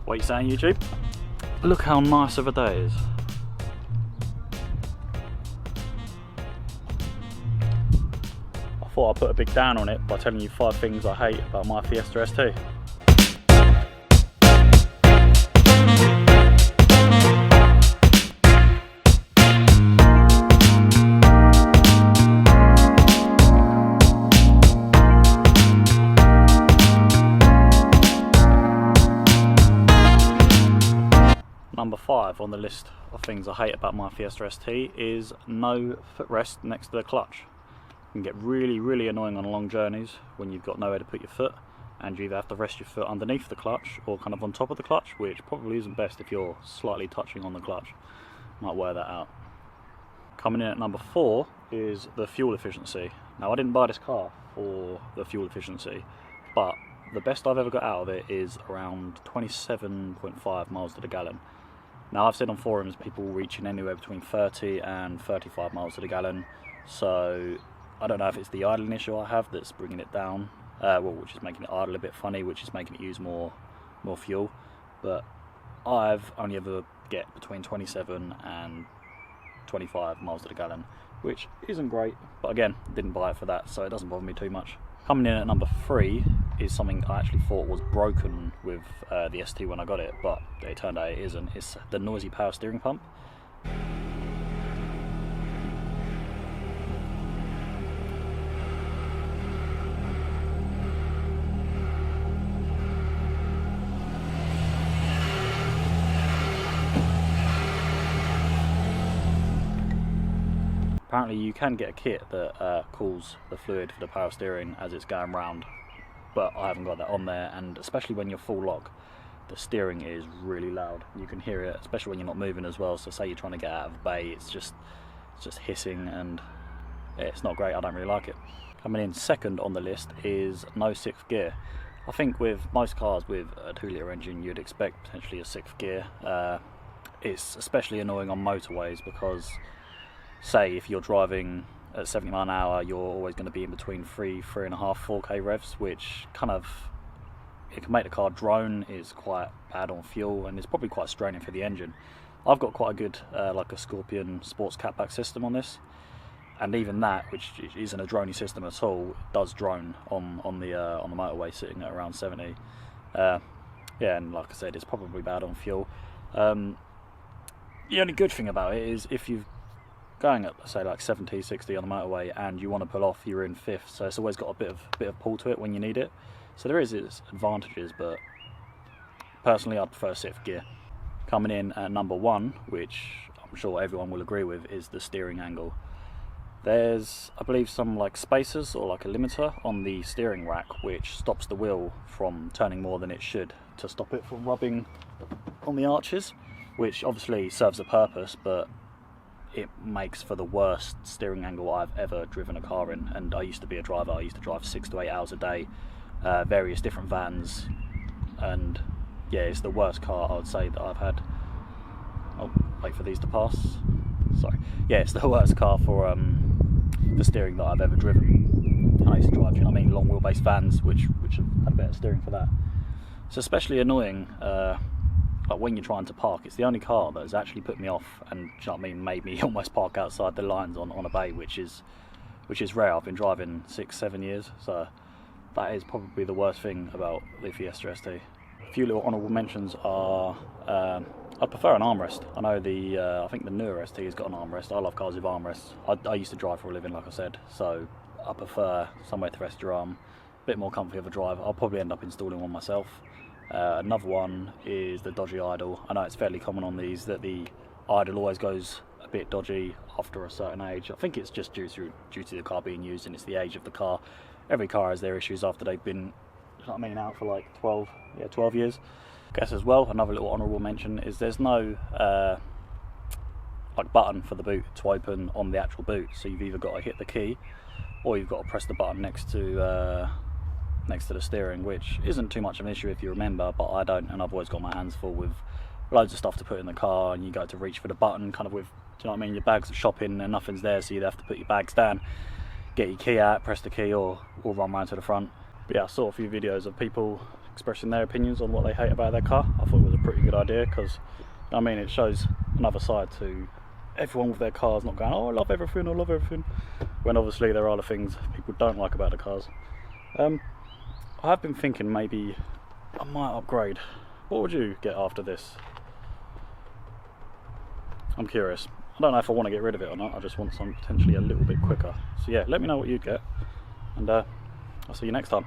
What are you saying, YouTube? Look how nice of a day it is. I thought I'd put a big down on it by telling you 5 things I hate about my Fiesta ST. Number 5 on the list of things I hate about my Fiesta ST is no footrest next to the clutch. It can get really annoying on long journeys when you've got nowhere to put your foot and you either have to rest your foot underneath the clutch or kind of on top of the clutch, which probably isn't best if you're slightly touching on the clutch. Might wear that out. Coming in at number 4 is the fuel efficiency. Now, I didn't buy this car for the fuel efficiency, but the best I've ever got out of it is around 27.5 miles to the gallon. Now, I've seen on forums people reaching anywhere between 30 and 35 miles to the gallon, so I don't know if it's the idling issue I have that's bringing it down, which is making it idle a bit funny, which is making it use more fuel, but I've only ever get between 27 and 25 miles to the gallon, which isn't great, but again, didn't buy it for that, so it doesn't bother me too much. Coming in at number 3 is something I actually thought was broken with the ST when I got it, but it turned out it isn't. It's the noisy power steering pump. Apparently you can get a kit that cools the fluid for the power steering as it's going round, but I haven't got that on there, and especially when you're full lock, the steering is really loud. You can hear it, especially when you're not moving as well, so say you're trying to get out of bay, it's just hissing and yeah, it's not great. I don't really like it. Coming in second on the list is no 6th gear. I think with most cars with a 2-litre engine you'd expect potentially a 6th gear. It's especially annoying on motorways because say if you're driving at 70 mile an hour, you're always going to be in between 3.5, 4k revs, which kind of, it can make the car drone. Is quite bad on fuel and it's probably quite straining for the engine. I've got quite a good like a Scorpion sports catback system on this, and even that, which isn't a droney system at all, does drone on the motorway sitting at around 70. Yeah, and like I said, it's probably bad on fuel. The only good thing about it is if you've going at say like 70, 60 on the motorway and you want to pull off, you're in 5th, so it's always got a bit of pull to it when you need it. So there is its advantages, but personally I'd prefer 6th gear. Coming in at number 1, which I'm sure everyone will agree with, is the steering angle. There's, I believe, some like spacers or like a limiter on the steering rack which stops the wheel from turning more than it should to stop it from rubbing on the arches, which obviously serves a purpose, but it makes for the worst steering angle I've ever driven a car in. And I used to be a driver. I used to drive 6 to 8 hours a day, various different vans, and yeah, it's the worst car I would say that I've had. Oh, wait for these to pass. Sorry. Yeah, it's the worst car for the steering that I've ever driven. And I used to drive, you know what I mean, long wheelbase vans, which have had a better steering for that. It's especially annoying like when you're trying to park. It's the only car that has actually put me off and, you know what I mean, made me almost park outside the lines on a bay, which is rare. I've been driving 6-7 years, so that is probably the worst thing about the Fiesta ST. A few little honourable mentions are I prefer an armrest. I know I think the newer ST has got an armrest. I love cars with armrests. I used to drive for a living, like I said, so I prefer somewhere to rest your arm. A bit more comfy of a drive. I'll probably end up installing one myself. Another one is the dodgy idle. I know it's fairly common on these that the idle always goes a bit dodgy after a certain age. I think it's just due to the car being used, and it's the age of the car. Every car has their issues after they've been, you know what I mean, out for like 12 years. I guess as well, another little honourable mention is there's no like button for the boot to open on the actual boot, so you've either got to hit the key or you've got to press the button next to the steering, which isn't too much of an issue if you remember, but I don't, and I've always got my hands full with loads of stuff to put in the car, and you go to reach for the button kind of with, do you know what I mean, your bags of shopping and nothing's there, so you'd have to put your bags down, get your key out, press the key, or run round to the front. But yeah, I saw a few videos of people expressing their opinions on what they hate about their car. I thought it was a pretty good idea because, I mean, it shows another side to everyone with their cars, not going, oh, I love everything, when obviously there are other things people don't like about the cars. I have been thinking maybe I might upgrade. What would you get after this? I'm curious. I don't know if I want to get rid of it or not. I just want something potentially a little bit quicker. So yeah, let me know what you'd get, and I'll see you next time.